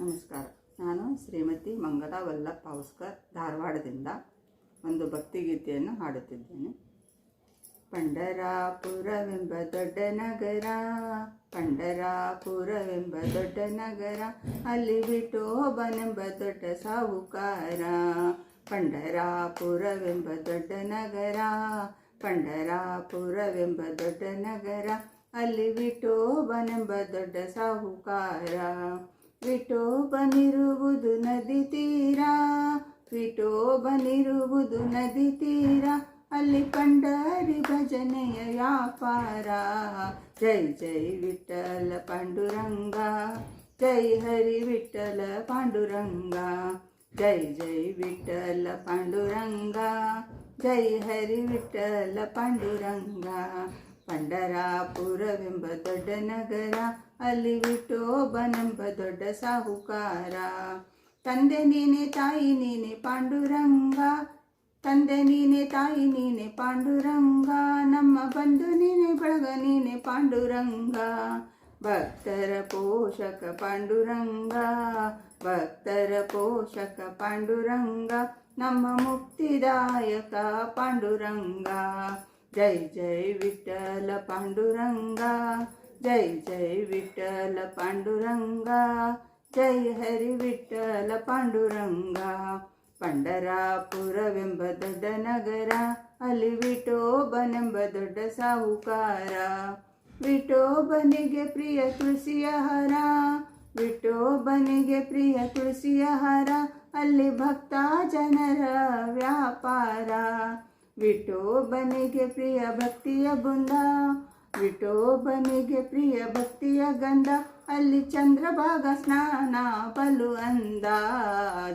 ನಮಸ್ಕಾರ. ನಾನು ಶ್ರೀಮತಿ ಮಂಗಲಾ ವಲ್ಲಭ ಪಾವಸ್ಕರ್, ಧಾರವಾಡದಿಂದ ಒಂದು ಭಕ್ತಿಗೀತೆಯನ್ನು ಹಾಡುತ್ತಿದ್ದೇನೆ. ಪಂಡರಾಪುರವೆಂಬ ದೊಡ್ಡ ನಗರ, ಪಂಡರಾಪುರವೆಂಬ ದೊಡ್ಡ ನಗರ, ಅಲ್ಲಿ ವಿಠೋಬನೆಂಬ ದೊಡ್ಡ ಸಾಹುಕಾರ. ಪಂಡರಾಪುರವೆಂಬ ದೊಡ್ಡ ನಗರ, ಪಂಡರಾಪುರವೆಂಬ ದೊಡ್ಡ ನಗರ, ಅಲ್ಲಿ ವಿಠೋಬನೆಂಬ ದೊಡ್ಡ ಸಾಹುಕಾರ. ವಿಠೋಬನಿರುವುದು ನದಿ ತೀರ, ವಿಠೋಬನಿರುವುದು ನದಿ ತೀರ, ಅಲ್ಲಿ ಪಂಡರಿ ಭಜನೆಯ ವ್ಯಾಪಾರ. ಜೈ ಜೈ ವಿಠಲ ಪಾಂಡುರಂಗ, ಜೈ ಹರಿ ವಿಠಲ ಪಾಂಡುರಂಗ, ಜೈ ಜೈ ವಿಠಲ ಪಾಂಡುರಂಗ, ಜೈ ಹರಿ ವಿಠಲ ಪಾಂಡುರಂಗ. ಪಂಡರಾಪುರವೆಂಬ ದೊಡ್ಡ ನಗರ, ಅಲ್ಲಿ ವಿಠೋಬನೆಂಬ ದೊಡ್ಡ ಸಾಹುಕಾರ. ತಂದೆ ನೀನೆ ತಾಯಿ ನೀನೆ ಪಾಂಡುರಂಗ, ತಂದೆ ನೀನೆ ತಾಯಿ ನೀನೆ ಪಾಂಡುರಂಗ, ನಮ್ಮ ಬಂಧು ನೀನೆ ಬಳಗ ನೀನೆ ಪಾಂಡುರಂಗ. ಭಕ್ತರ ಪೋಷಕ ಪಾಂಡುರಂಗ, ಭಕ್ತರ ಪೋಷಕ ಪಾಂಡುರಂಗ, ನಮ್ಮ ಮುಕ್ತಿದಾಯಕ ಪಾಂಡುರಂಗ. ಜೈ ಜೈ ವಿಠಲ ಪಾಂಡುರಂಗ, ಜೈ ಜೈ ವಿಠಲ ಪಾಂಡುರಂಗ, ಜೈ ಹರಿ ವಿಠಲ ಪಾಂಡುರಂಗ. ಪಂಡರಾಪುರವೆಂಬ ದೊಡ್ಡ ನಗರ, ಅಲ್ಲಿ ವಿಠೋಬನೆಂಬ ದೊಡ್ಡ ಸಾಹುಕಾರ. ವಿಠೋಬನಿಗೆ ಪ್ರಿಯ ತುಳಸಿಯ ಹರ, ವಿಠೋಬನಿಗೆ ಪ್ರಿಯ ತುಳಸಿಯ ಹರ, ಅಲ್ಲಿ ಭಕ್ತ ಜನರ ವ್ಯಾಪಾರ. ವಿಠೋಬನಿಗೆ ಪ್ರಿಯ ಭಕ್ತಿಯ ಬುಂದ, ವಿಠೋಬನಿಗೆ ಪ್ರಿಯ ಭಕ್ತಿಯ ಗಂಧ, ಅಲ್ಲಿ ಚಂದ್ರಭಾಗ ಸ್ನಾನ ಬಲು ಅಂದ.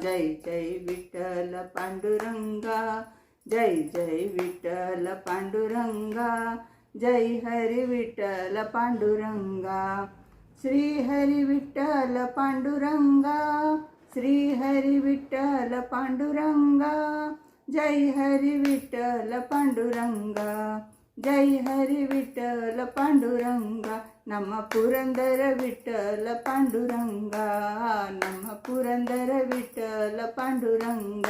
ಜೈ ಜೈ ವಿಠಲ ಪಾಂಡುರಂಗ, ಜೈ ಜೈ ವಿಠಲ ಪಾಂಡುರಂಗ, ಜೈ ಹರಿ ವಿಠಲ ಪಾಂಡುರಂಗ. ಶ್ರೀ ಹರಿ ವಿಠಲ ಪಾಂಡುರಂಗ, ಶ್ರೀ ಹರಿ ವಿಠಲ ಪಾಂಡುರಂಗ, ಜೈ ಹರಿ ವಿಠಲ ಪಾಂಡುರಂಗ, ಜೈ ಹರಿ ವಿಠಲ ಪಾಂಡುರಂಗ. ನಮ್ಮ ಪುರಂದರ ವಿಠಲ ಪಾಂಡುರಂಗ, ನಮ್ಮ ಪುರಂದರ ವಿಠಲ ಪಾಂಡುರಂಗ.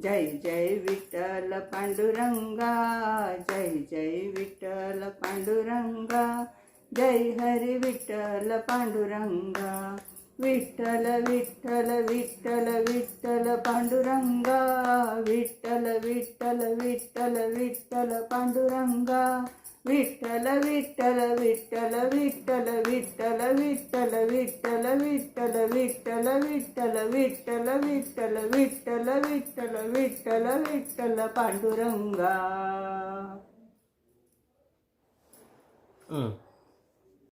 ಜೈ ಜೈ ವಿಠಲ ಪಾಂಡುರಂಗ, ಜೈ ಜೈ ವಿಠಲ ಪಾಂಡುರಂಗ, ಜೈ ಹರಿ ವಿಠಲ ಪಾಂಡುರಂಗ. ವಿಠಲ ವಿಠಲ ವಿಠಲ ವಿಠಲ ಪಾಂಡುರಂಗ, ವಿಠಲ ವಿಠಲ ವಿಠಲ ವಿಠಲ ಪಾಂಡುರಂಗ. ವಿಠಲ ವಿಠಲ ವಿಠಲ ವಿಠಲ ವಿಠಲ ವಿಠಲ ವಿಠಲ ವಿಠಲ ವಿಠಲ ವಿಠಲ ವಿಠಲ ವಿಠಲ ವಿಠಲ ವಿಠಲ ವಿಠಲ ವಿಠಲ ಪಾಂಡುರಂಗ.